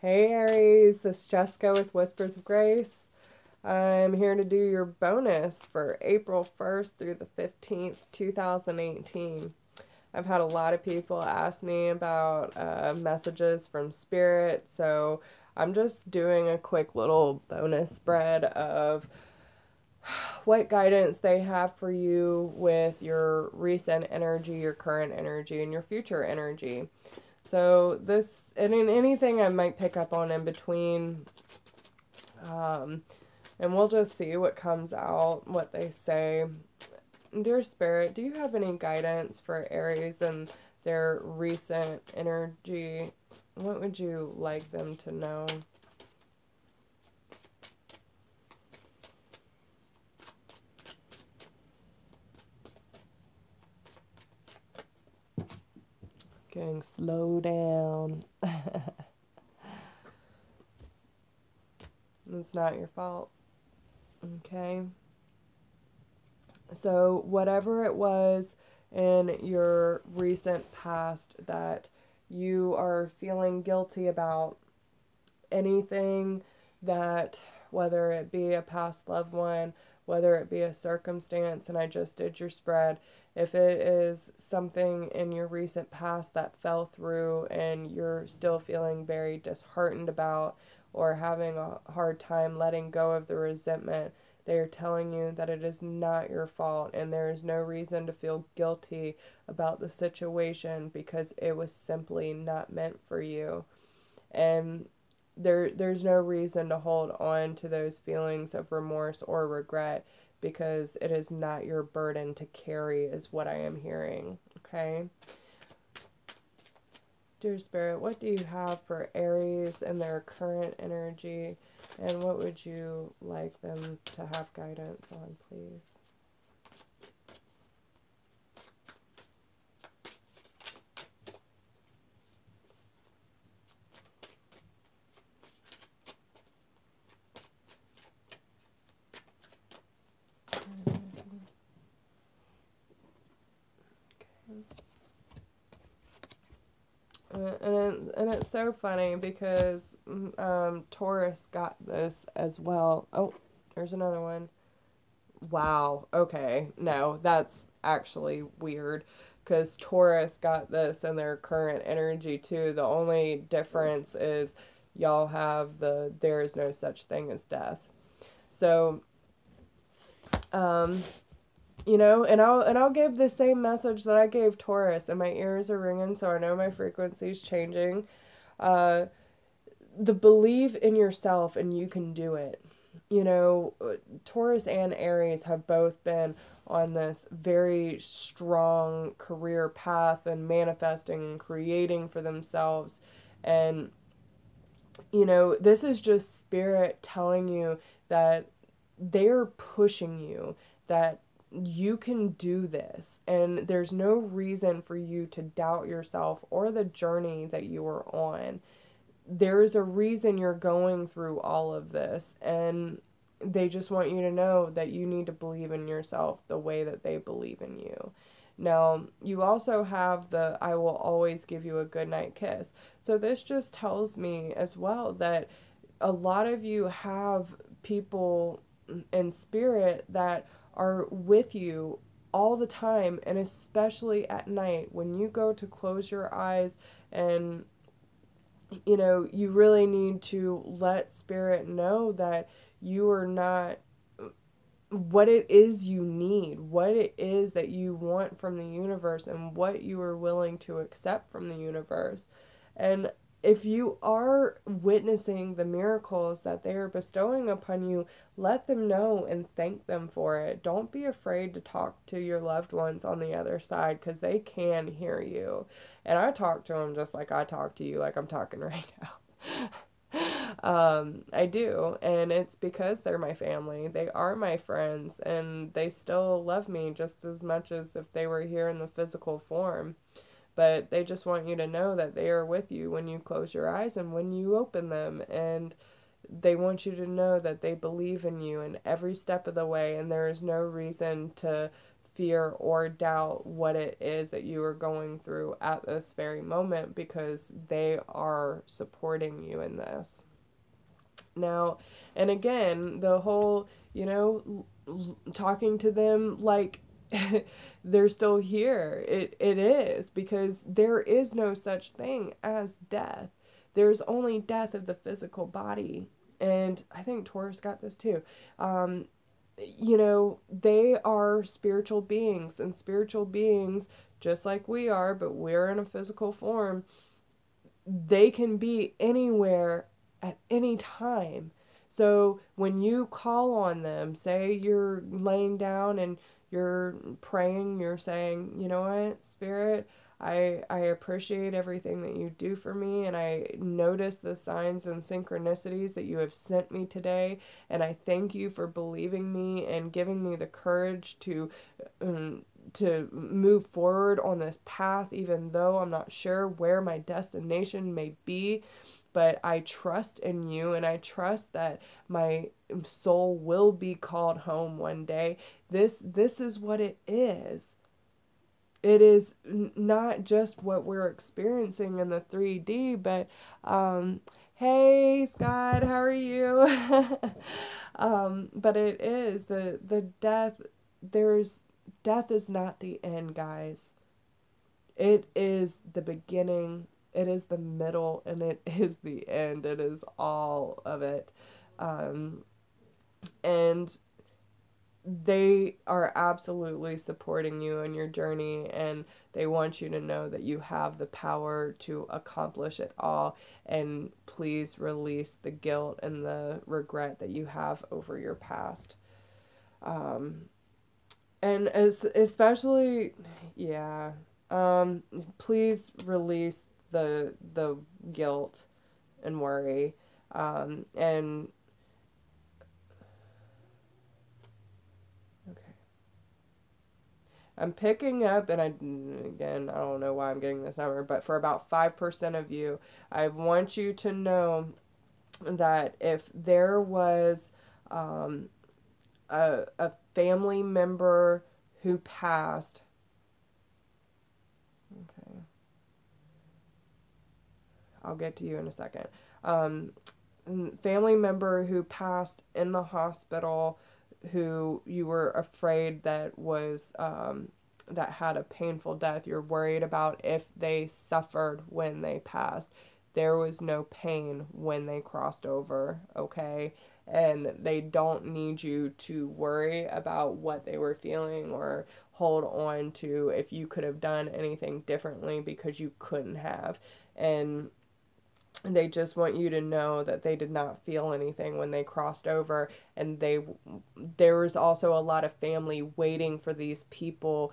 Hey Aries, this is Jessica with Whispers of Grace. I'm here to do your bonus for April 1st through the 15th, 2018. I've had a lot of people ask me about messages from Spirit, so I'm just doing a quick little bonus spread of what guidance they have for you with your recent energy, your current energy, and your future energy. So this, and in anything I might pick up on in between, and we'll just see what comes out, what they say. Dear Spirit, do you have any guidance for Aries and their recent energy? What would you like them to know? Getting slow down. It's not your fault. Okay. So whatever it was in your recent past that you are feeling guilty about, anything that, whether it be a past loved one, whether it be a circumstance, and I just did your spread, if it is something in your recent past that fell through and you're still feeling very disheartened about or having a hard time letting go of the resentment, they are telling you that it is not your fault and there is no reason to feel guilty about the situation because it was simply not meant for you. And there's no reason to hold on to those feelings of remorse or regret because it is not your burden to carry, is what I am hearing. Okay. Dear Spirit, what do you have for Aries and their current energy, and what would you like them to have guidance on, please? And it's so funny because Taurus got this as well. Oh, there's another one. Wow. Okay. No, that's actually weird because Taurus got this in their current energy too. The only difference is y'all have the there is no such thing as death. So, um, and I'll give the same message that I gave Taurus, and my ears are ringing, so I know my frequency's changing. Uh, the believe in yourself, and you can do it. Taurus and Aries have both been on this very strong career path and manifesting and creating for themselves. And, this is just spirit telling you that they're pushing you, that you can do this, and there's no reason for you to doubt yourself or the journey that you are on. There's a reason you're going through all of this, and they just want you to know that you need to believe in yourself the way that they believe in you. Now, you also have the I will always give you a good night kiss. So this just tells me as well that a lot of you have people in spirit that are with you all the time, and especially at night when you go to close your eyes, and you really need to let spirit know that you are not what it is you need, what it is that you want from the universe, and what you are willing to accept from the universe. And if you are witnessing the miracles that they are bestowing upon you, let them know and thank them for it. Don't be afraid to talk to your loved ones on the other side because they can hear you. And I talk to them just like I talk to you, like I'm talking right now. I do, and it's because they're my family. They are my friends, and they still love me just as much as if they were here in the physical form. But they just want you to know that they are with you when you close your eyes and when you open them, and they want you to know that they believe in you in every step of the way, and there is no reason to fear or doubt what it is that you are going through at this very moment, because they are supporting you in this. Now, and again, the whole, talking to them like they're still here. It is, because there is no such thing as death. There's only death of the physical body. And I think Taurus got this too. They are spiritual beings, and spiritual beings, just like we are, but we're in a physical form, they can be anywhere at any time. So when you call on them, say you're laying down and you're praying, you're saying, you know what, Spirit, I appreciate everything that you do for me, and I notice the signs and synchronicities that you have sent me today, and I thank you for believing me and giving me the courage to move forward on this path, even though I'm not sure where my destination may be. But I trust in you, and I trust that my soul will be called home one day. This is what it is. It is not just what we're experiencing in the 3D, but hey Scott, how are you? But it is the death. Death is not the end, guys. It is the beginning, it is the middle, and it is the end. It is all of it. And they are absolutely supporting you in your journey, and they want you to know that you have the power to accomplish it all. And please release the guilt and the regret that you have over your past. And especially, yeah, please release the guilt and worry. And okay, I'm picking up, and again, I don't know why I'm getting this number, but for about 5% of you, I want you to know that if there was a family member who passed, okay, I'll get to you in a second. Family member who passed in the hospital, who you were afraid that was that had a painful death. You're worried about if they suffered when they passed. There was no pain when they crossed over, okay? And they don't need you to worry about what they were feeling or hold on to if you could have done anything differently, because you couldn't have. And they just want you to know that they did not feel anything when they crossed over. And there was also a lot of family waiting for these people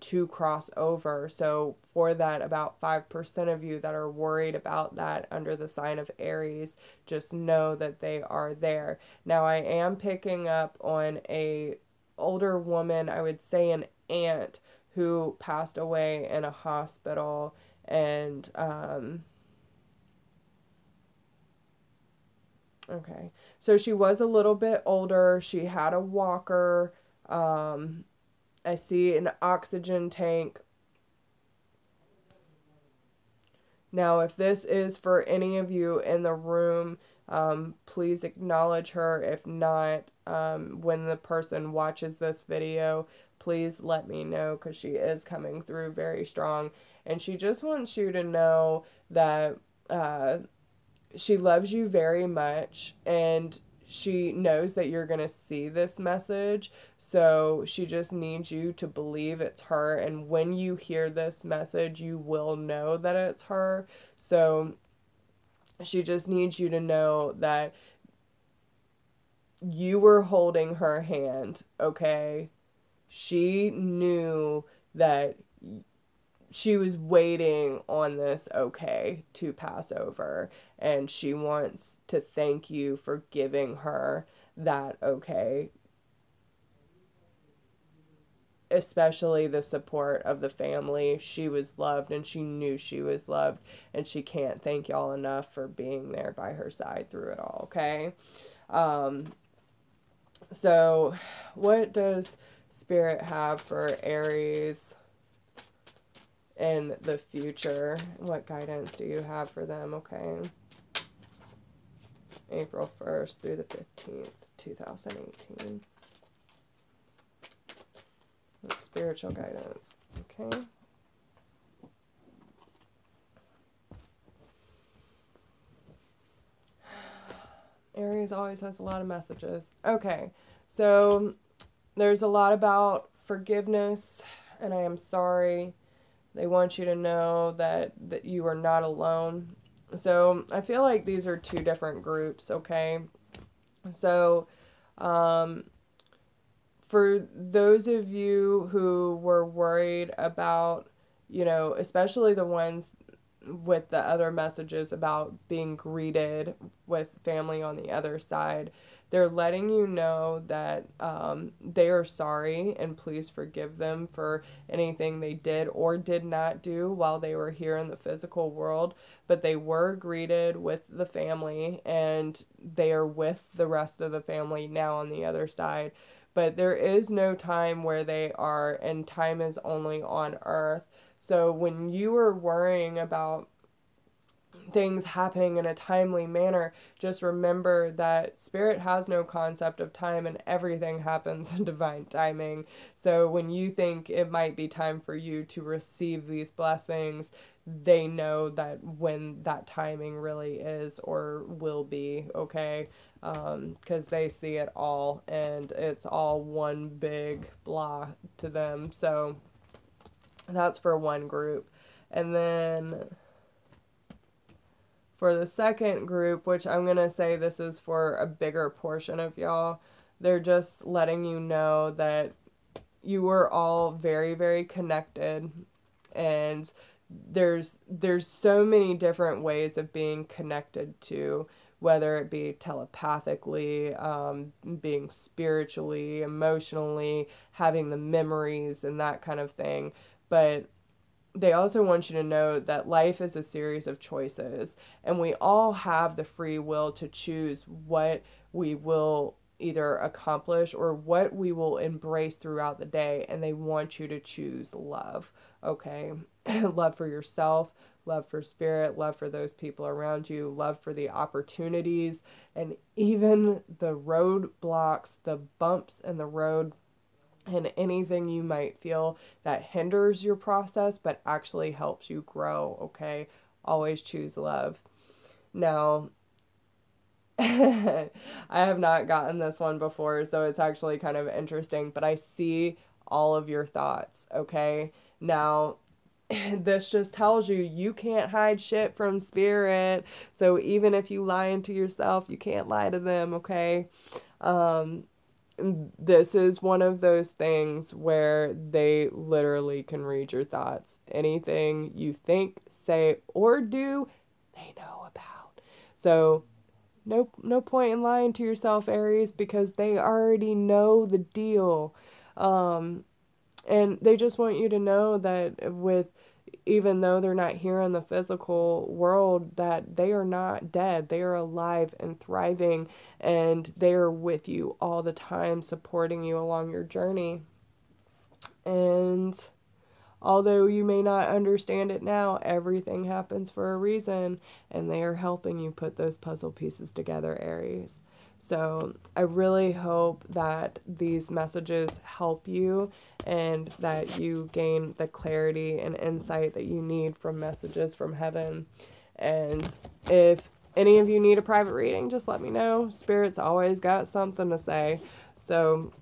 to cross over. So for that, about 5% of you that are worried about that under the sign of Aries, just know that they are there. Now, I am picking up on a older woman, I would say an aunt, who passed away in a hospital. And okay. So she was a little bit older. She had a walker. I see an oxygen tank. Now, if this is for any of you in the room, please acknowledge her. If not, when the person watches this video, please let me know, because she is coming through very strong. And she just wants you to know that she loves you very much, and she knows that you're going to see this message. So she just needs you to believe it's her. And when you hear this message, you will know that it's her. So she just needs you to know that you were holding her hand, okay? She knew that she was waiting on this okay to pass over, and she wants to thank you for giving her that okay, especially the support of the family. She was loved, and she knew she was loved, and she can't thank y'all enough for being there by her side through it all, okay? So what does Spirit have for Aries in the future? What guidance do you have for them? Okay. April 1st through the 15th, 2018. That's spiritual guidance. Okay. Aries always has a lot of messages. Okay. So there's a lot about forgiveness, and I am sorry. They want you to know that you are not alone. So I feel like these are two different groups, okay? So for those of you who were worried about, you know, especially the ones with the other messages about being greeted with family on the other side, they're letting you know that they are sorry and please forgive them for anything they did or did not do while they were here in the physical world. But they were greeted with the family and they are with the rest of the family now on the other side. But there is no time where they are, and time is only on earth. So when you are worrying about things happening in a timely manner, just remember that Spirit has no concept of time and everything happens in divine timing. So when you think it might be time for you to receive these blessings, they know that when that timing really is or will be, okay? Because they see it all and it's all one big blah to them. So that's for one group. And then for the second group, which I'm going to say this is for a bigger portion of y'all, they're just letting you know that you are all very, very connected, and there's so many different ways of being connected to, whether it be telepathically, being spiritually, emotionally, having the memories and that kind of thing. But they also want you to know that life is a series of choices, and we all have the free will to choose what we will either accomplish or what we will embrace throughout the day. And they want you to choose love, okay? Love for yourself, love for Spirit, love for those people around you, love for the opportunities, and even the roadblocks, the bumps in the road, and anything you might feel that hinders your process but actually helps you grow, okay? Always choose love. Now, I have not gotten this one before, so it's actually kind of interesting, but I see all of your thoughts, okay? Now, this just tells you you can't hide shit from Spirit. So even if you lie into yourself, you can't lie to them, okay? This is one of those things where they literally can read your thoughts. Anything you think, say, or do, they know about. So no point in lying to yourself, Aries, because they already know the deal. And they just want you to know that even though they're not here in the physical world, that they are not dead. They are alive and thriving, and they are with you all the time, supporting you along your journey. And although you may not understand it now, everything happens for a reason, and they are helping you put those puzzle pieces together, Aries. So I really hope that these messages help you and that you gain the clarity and insight that you need from messages from heaven. And if any of you need a private reading, just let me know. Spirit's always got something to say. So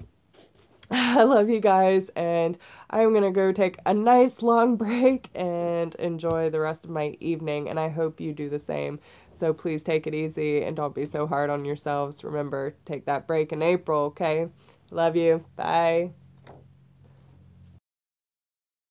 I love you guys, and I'm going to go take a nice long break and enjoy the rest of my evening, and I hope you do the same. So please take it easy and don't be so hard on yourselves. Remember, take that break in April, okay? Love you. Bye.